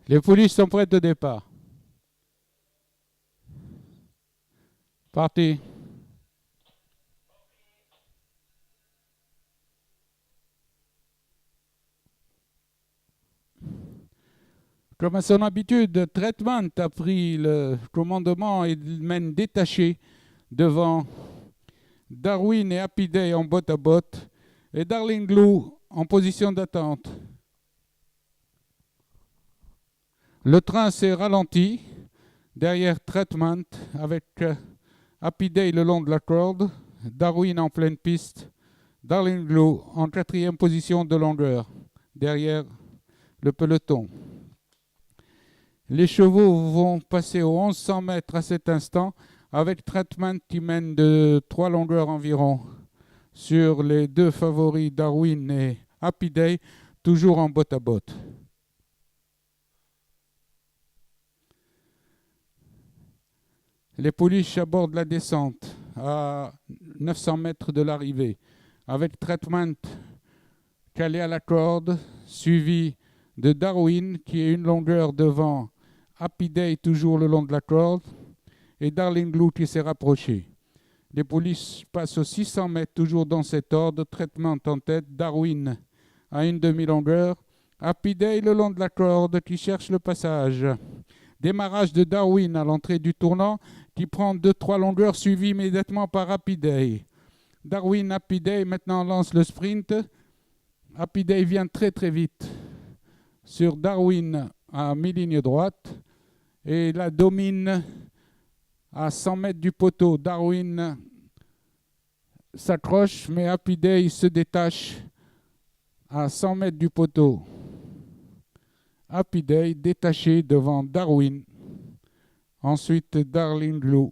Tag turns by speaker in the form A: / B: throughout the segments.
A: Les pouliches sont prêtes au départ. Parti. Comme à son habitude, Traitement a pris le commandement et il mène détaché devant Darwin et Happy Day en botte à botte et Darling Glue en position d'attente. Le train s'est ralenti derrière Traitement avec Happy Day le long de la corde, Darwin en pleine piste, Darling Glue en quatrième position de longueur derrière le peloton. Les chevaux vont passer aux 1100 mètres à cet instant avec Traitement qui mène de 3 longueurs environ sur les deux favoris Darwin et Happy Day, toujours en botte à botte. Les pouliches abordent la descente à 900 mètres de l'arrivée avec Traitement calé à la corde, suivi de Darwin qui est une longueur devant Happy Day toujours le long de la corde et Darling Glue qui s'est rapproché. Les pouliches passent aux 600 mètres toujours dans cet ordre, Traitement en tête, Darwin à une demi-longueur, Happy Day le long de la corde qui cherche le passage. Démarrage de Darwin à l'entrée du tournant qui prend 2-3 longueurs suivi immédiatement par Happy Day. Darwin, Happy Day maintenant lance le sprint. Happy Day vient très très vite sur Darwin à mi-ligne droite et la domine à 100 mètres du poteau. Darwin s'accroche mais Happy Day se détache à 100 mètres du poteau. Happy Day détaché devant Darwin. Ensuite Darling Glue.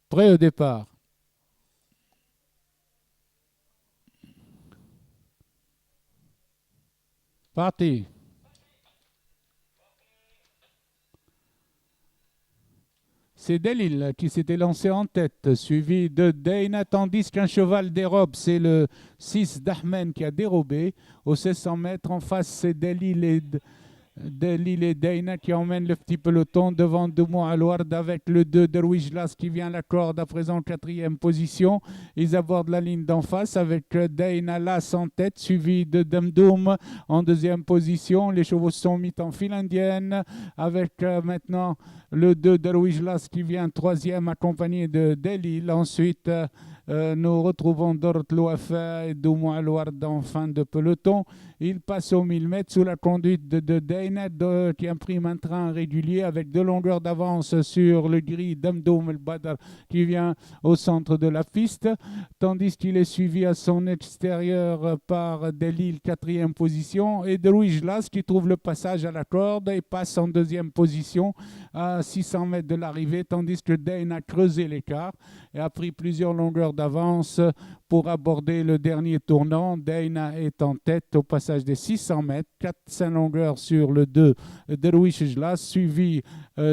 A: Prêt au départ. Parti. C'est Delil qui s'était lancé en tête, suivi de Dana, tandis qu'un cheval dérobe. C'est le 6 d'Ahmen qui a dérobé. Aux 1600 mètres en face, c'est Delil et Dana qui emmènent le petit peloton devant Doumo Alouard avec le 2 Derwish Las qui vient à la corde à présent en quatrième position. Ils abordent la ligne d'en face avec Dana Las en tête, suivi de Demdoum en deuxième position. Les chevaux sont mis en file indienne avec maintenant le 2 Derwish Las qui vient troisième accompagné de Delil. Ensuite, nous retrouvons Dorot Louafa et Doumo Alouard en fin de peloton. Il passe aux 1000 mètres sous la conduite de Dana qui imprime un train régulier avec 2 longueurs d'avance sur le gris d'Amdoum El Badr qui vient au centre de la piste, tandis qu'il est suivi à son extérieur par Delil, quatrième position, et Derouij Las qui trouve le passage à la corde et passe en deuxième position à 600 mètres de l'arrivée, tandis que Dana a creusé l'écart et a pris plusieurs longueurs d'avance pour aborder le dernier tournant. Dana est en tête au passage des 600 mètres, 4-5 longueurs sur le 2 Derwish Jlas, suivi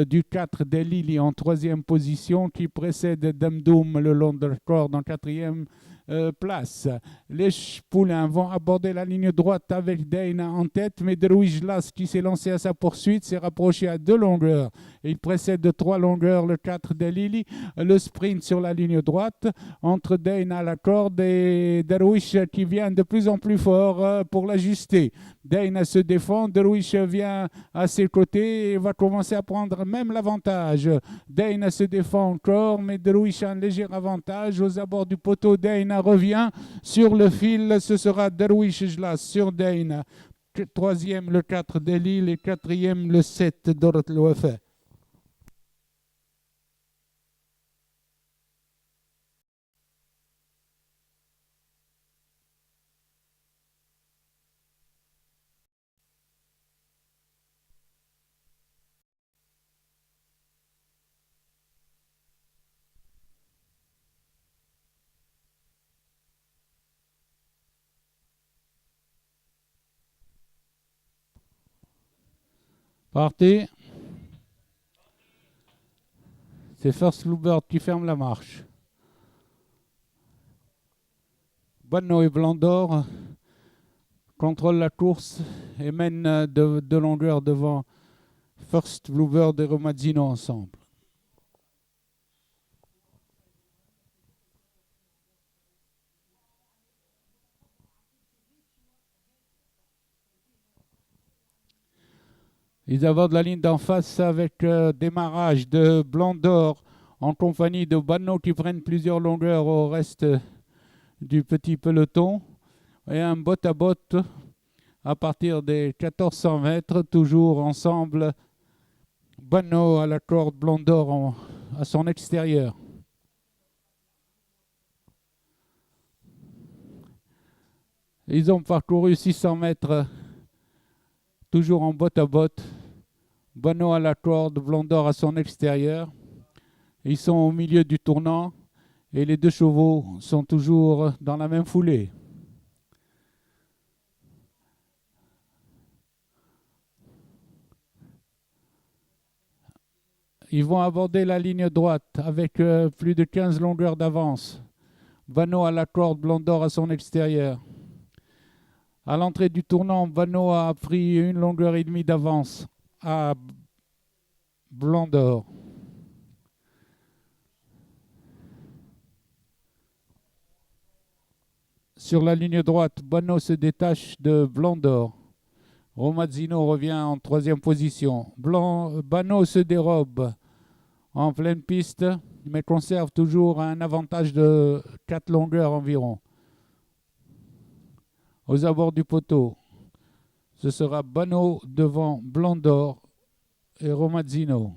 A: du 4 Delili en troisième position qui précède Demdoum le long de la corde en quatrième place. Les poulains vont aborder la ligne droite avec Dana en tête, mais Derwish Jlas qui s'est lancé à sa poursuite s'est rapproché à 2 longueurs. Il précède de 3 longueurs le 4 Delili. Le sprint sur la ligne droite entre Dana à la corde et Derwish qui vient de plus en plus fort pour l'ajuster. Dana se défend, Derwish vient à ses côtés et va commencer à prendre même l'avantage. Dana se défend encore, mais Derwish a un léger avantage. Aux abords du poteau, Dana revient sur le fil. Ce sera Derwish Jlas sur Dana. Troisième, le 4 Delil et quatrième, le 7 Dorot Louafa. Parti. C'est First Bluebird qui ferme la marche. Banno et Blanc d'Or contrôlent la course et mènent de longueur devant First Bluebird et Romazzino ensemble. Ils abordent la ligne d'en face avec démarrage de Blanc d'Or en compagnie de Banno qui prennent plusieurs longueurs au reste du petit peloton. Et un botte-à-botte à partir des 1400 mètres, toujours ensemble. Banno à la corde, Blanc d'Or à son extérieur. Ils ont parcouru 600 mètres, toujours en botte-à-botte. Banno à la corde, Blanc d'Or à son extérieur. Ils sont au milieu du tournant et les deux chevaux sont toujours dans la même foulée. Ils vont aborder la ligne droite avec plus de 15 longueurs d'avance. Banno à la corde, Blanc d'Or à son extérieur. À l'entrée du tournant, Banno a pris une longueur et demie d'avance à Blanc d'Or. Sur la ligne droite, Banno se détache de Blanc d'Or. Romazzino revient en troisième position. Banno se dérobe en pleine piste, mais conserve toujours un avantage de 4 longueurs environ. Aux abords du poteau, ce sera Banno devant Blanc d'Or et Romazzino.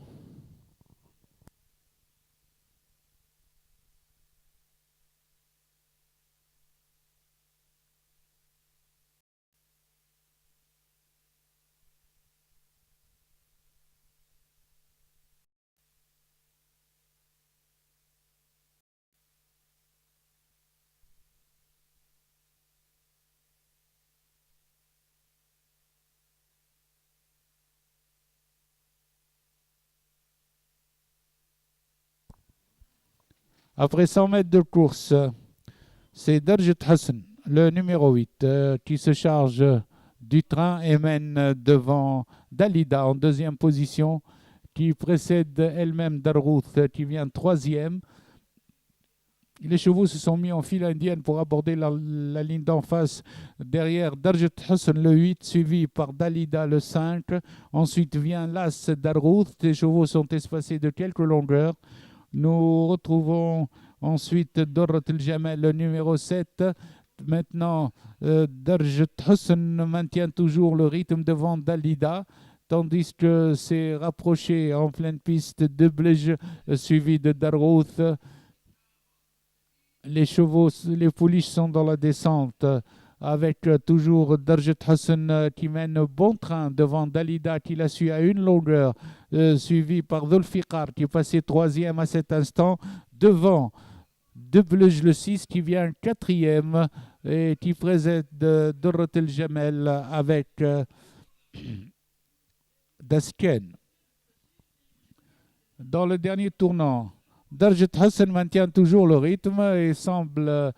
A: Après 100 mètres de course, c'est Darjet Hassan, le numéro 8, qui se charge du train et mène devant Dalida en deuxième position, qui précède elle-même Darrouth, qui vient troisième. Les chevaux se sont mis en file indienne pour aborder la ligne d'en face. Derrière Darjet Hassan, le 8, suivi par Dalida, le 5. Ensuite vient l'As Darrouth. Les chevaux sont espacés de quelques longueurs. Nous retrouvons ensuite Dorot El Jamel, le numéro 7. Maintenant, Darjet Hassan maintient toujours le rythme devant Dalida, tandis que c'est rapproché en pleine piste de Blej, suivi de Darrouth. Les chevaux, les pouliches sont dans la descente avec toujours Darjet Hassan qui mène bon train devant Dalida qui la suit à une longueur, suivi par Zulfiqar qui est passé troisième à cet instant devant Deblej le 6 qui vient quatrième et qui précède Dorot El Jamel avec Dasken. Dans le dernier tournant, Darjet Hassan maintient toujours le rythme et semble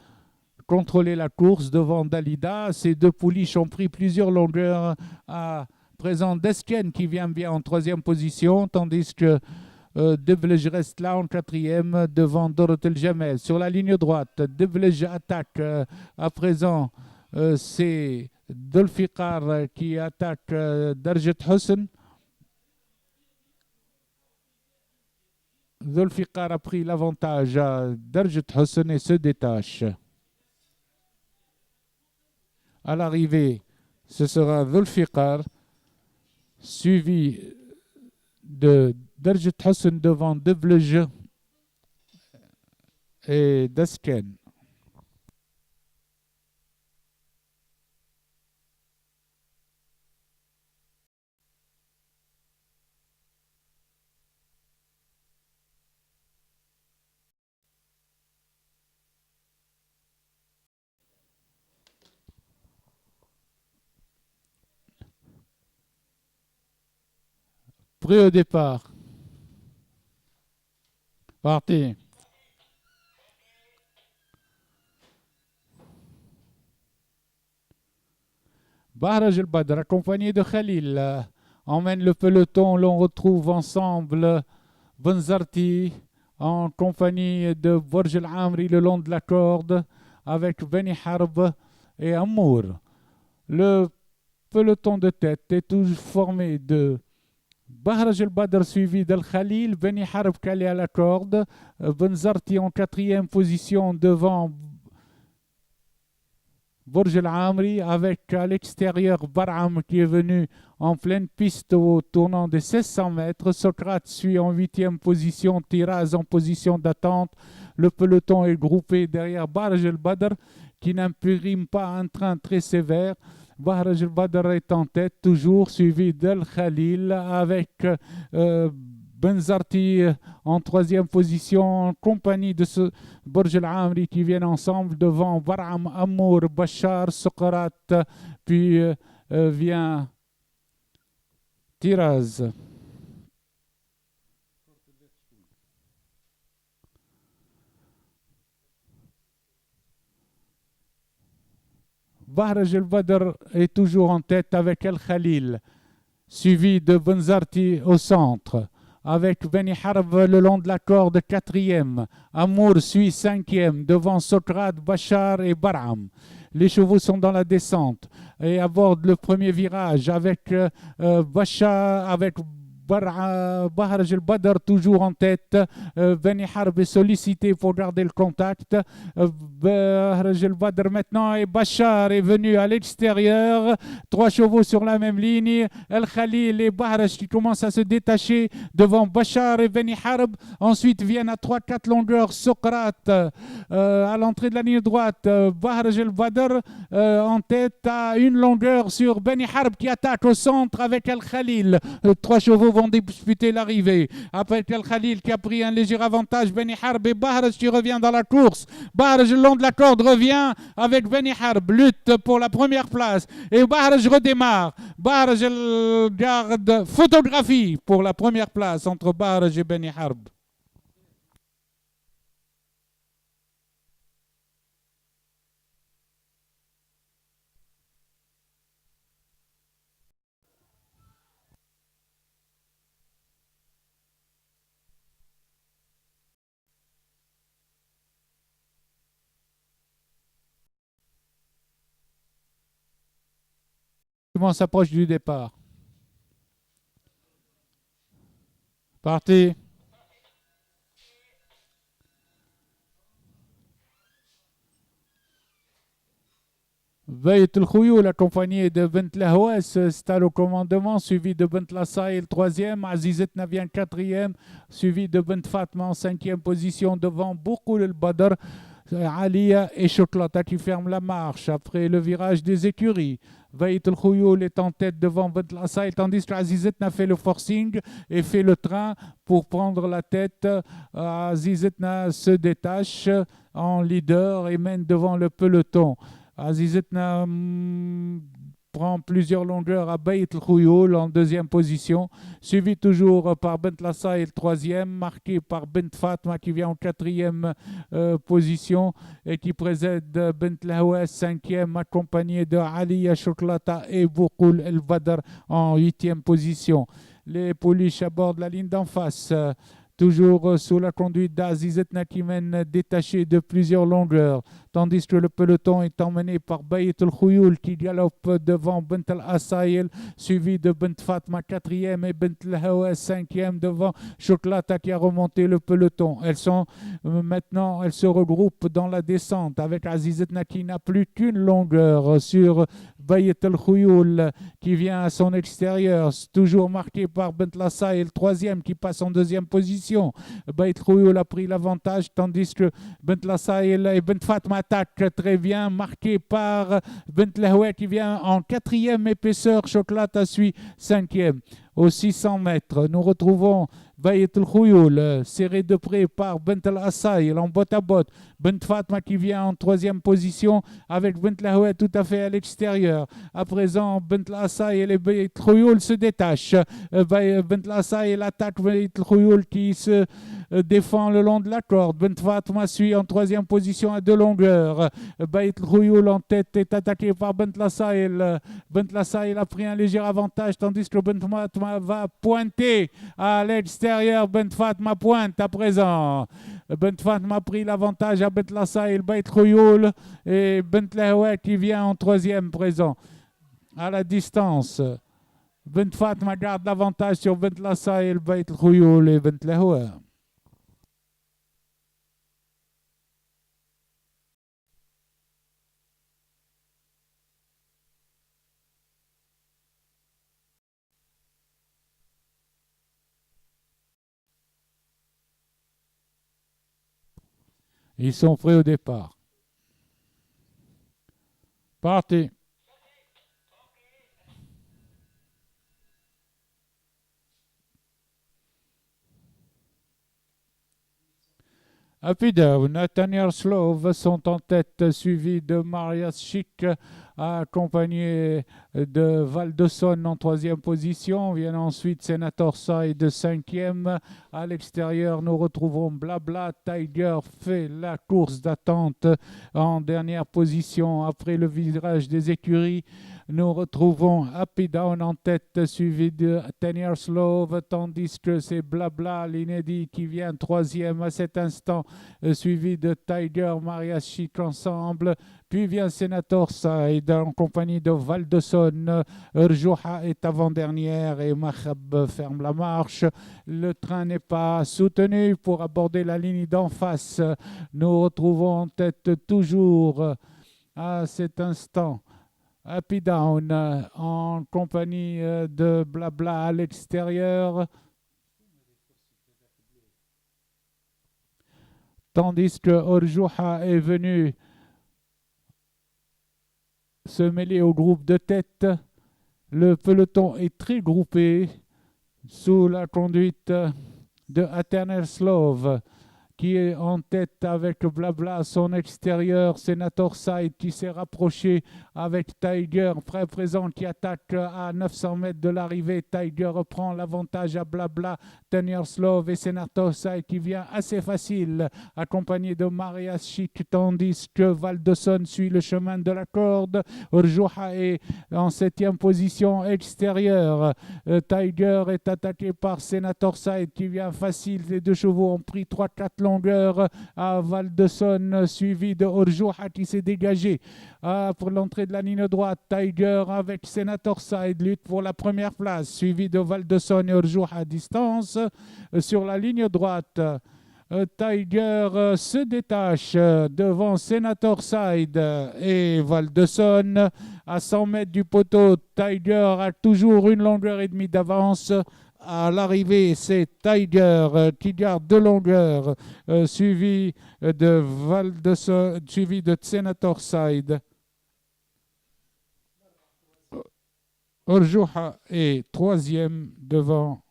A: contrôler la course devant Dalida. Ces deux pouliches ont pris plusieurs longueurs à présent Desken qui vient bien en troisième position, tandis que Deblej reste là en quatrième devant Dorot El Jamel. Sur la ligne droite, Deblej attaque à présent. C'est Zulfiqar qui attaque Darjet Hassan. Zulfiqar a pris l'avantage à Darjet Hassan et se détache. À l'arrivée, ce sera Zulfiqar, suivi de Darjet Hassan devant Deblej et Dasken. Prêt au départ. Parti. Bahraj el-Badr, accompagné de Khalil, emmène le peloton. L'on retrouve ensemble Benzarti en compagnie de Borj el-Amri le long de la corde avec Beni Harb et Amour. Le peloton de tête est toujours formé de Bahraj el-Badr suivi d'Al-Khalil, Beni Harb calé à la corde, Benzarti en quatrième position devant Borj el-Amri avec à l'extérieur Barham qui est venu en pleine piste au tournant des 1600 mètres. Socrate suit en huitième position, Tiraz en position d'attente. Le peloton est groupé derrière Bahraj el-Badr qui n'imprime pas un train très sévère. Bahraj el-Badr est en tête, toujours suivi d'Al-Khalil avec Benzarti en troisième position en compagnie de Borj el-Amri qui viennent ensemble devant Barham, Amour, Bachar, Socrate, puis vient Tiraz. Bahraj el-Badr est toujours en tête avec Al-Khalil, suivi de Benzarti au centre, avec Beni Harb le long de la corde quatrième. Amour suit cinquième, devant Socrate, Bachar et Barham. Les chevaux sont dans la descente et abordent le premier virage avec Bachar, avec Bahraj el-Badr toujours en tête. Beni Harb est sollicité pour garder le contact. Bahraj el-Badr maintenant et Bachar est venu à l'extérieur. Trois chevaux sur la même ligne. Al-Khalil et Bahraj qui commencent à se détacher devant Bachar et Beni Harb. Ensuite viennent à 3-4 longueurs Socrate à l'entrée de la ligne droite. Bahraj el-Badr en tête à une longueur sur Beni Harb qui attaque au centre avec Al-Khalil. Trois chevaux vont disputer l'arrivée. Après Al-Khalil qui a pris un léger avantage, Beni Harb et Bahraj qui revient dans la course. Bahraj le long de la corde revient avec Beni Harb, lutte pour la première place. Et Bahraj redémarre. Bahraj garde photographie pour la première place entre Bahraj et Beni Harb. On s'approche du départ. Parti. Bayt el-Khouyoul accompagné de Bent Lahouas installe au commandement, suivi de Bent Lassaïl troisième, Azizet Navien quatrième, suivi de Bent Fatma en cinquième position devant Boukoul el-Badr. Aliya et Chocolata qui ferment la marche après le virage des écuries. Bayt el-Khouyoul est en tête devant Bent Lassaïl, tandis que Azizet n'a fait le forcing et fait le train pour prendre la tête. Azizetna se détache en leader et mène devant le peloton. Azizetna prend plusieurs longueurs à Bayt el-Khouyoul en deuxième position, suivi toujours par Bent Lassaïl troisième, marqué par Bent Fatma qui vient en quatrième position et qui précède Bent Lahouas cinquième, accompagné de Aliya Chocolata et Boukoul el-Badr en huitième position. Les pouliches abordent la ligne d'en face. Toujours sous la conduite d'Azizet Nakimen détaché de plusieurs longueurs, tandis que le peloton est emmené par Bayt el-Khouyoul qui galope devant Bent al-Assaïl, suivi de Bent Fatma quatrième et Bent Lahouas cinquième devant Chocolata qui a remonté le peloton. Elles se regroupent dans la descente avec Azizet qui n'a plus qu'une longueur sur Bayt el-Khouyoul qui vient à son extérieur, toujours marqué par Bent Lassaïl troisième qui passe en deuxième position. Bayt el-Khouyoul a pris l'avantage tandis que Bent Lassaïl et Bent Fatma attaquent très bien, marqué par Bent Lahouas qui vient en quatrième épaisseur. Chocolata suit cinquième. Aux 600 mètres, nous retrouvons Bayt el-Khouyoul serré de près par Bent al-Assaïl en botte à botte. Bent Fatma qui vient en troisième position avec Bent Lahouas tout à fait à l'extérieur. À présent, Bent al-Assaïl et Bayt el-Khouyoul se détachent. Bent al-Assaïl attaque Bayt el-Khouyoul qui se défend le long de la corde. Bent Fatma suit en troisième position à 2 longueurs. Bait Rouyoul en tête est attaqué par Bent Lassail. Bent Lassail a pris un léger avantage tandis que Bent Fatma va pointer à l'extérieur. Bent Fatma pointe à présent. Bent Fatma a pris l'avantage à Bent Lassail, Bait Rouyoul et Bent Lahouet qui vient en troisième présent. À la distance, Bent Fatma garde l'avantage sur Bent Lassail, Bait Rouyoul et Bent Lahouet. Ils sont prêts au départ. Parti. Happy Down, Nathaniel Slove sont en tête, suivi de Marias Chic, accompagné de Val-de-Sonne en troisième position. Viennent ensuite Senator Side, cinquième. À l'extérieur, nous retrouvons Blabla. Tiger fait la course d'attente en dernière position après le virage des écuries. Nous retrouvons Happy Down en tête, suivi de 10 Years Love, tandis que c'est Blabla, l'inédit, qui vient troisième à cet instant, suivi de Tiger, Marias Chic ensemble. Puis vient Senator Side en compagnie de Val-de-Sonne. Rjouha est avant-dernière et Mahab ferme la marche. Le train n'est pas soutenu pour aborder la ligne d'en face. Nous retrouvons en tête toujours à cet instant Happy Down en compagnie de Blabla à l'extérieur. Tandis que Orjouha est venu se mêler au groupe de tête. Le peloton est très groupé sous la conduite de Eternal Slove, qui est en tête avec Blabla à son extérieur. Senator Side qui s'est rapproché avec Tiger, très présent, qui attaque à 900 mètres de l'arrivée. Tiger reprend l'avantage à Blabla. 10 Years Love et Senator Side qui vient assez facile, accompagné de Marias Chic, tandis que Val-de-Sonne suit le chemin de la corde. Rjouha est en 7e position extérieure. Tiger est attaqué par Senator Side qui vient facile. Les 2 chevaux ont pris 3-4 longueurs à Val-de-Sonne, suivi de Orjouha qui s'est dégagé pour l'entrée de la ligne droite. Tiger avec Senator Side lutte pour la première place, suivi de Val-de-Sonne et Orjouha à distance. Sur la ligne droite, Tiger se détache devant Senator Side et Val-de-Sonne. À 100 mètres du poteau, Tiger a toujours 1 longueur et demie d'avance. À l'arrivée, c'est Tiger qui garde 2 longueurs, suivi de Val-de-Sonne, suivi de Senator Side. Orjouha est 3e devant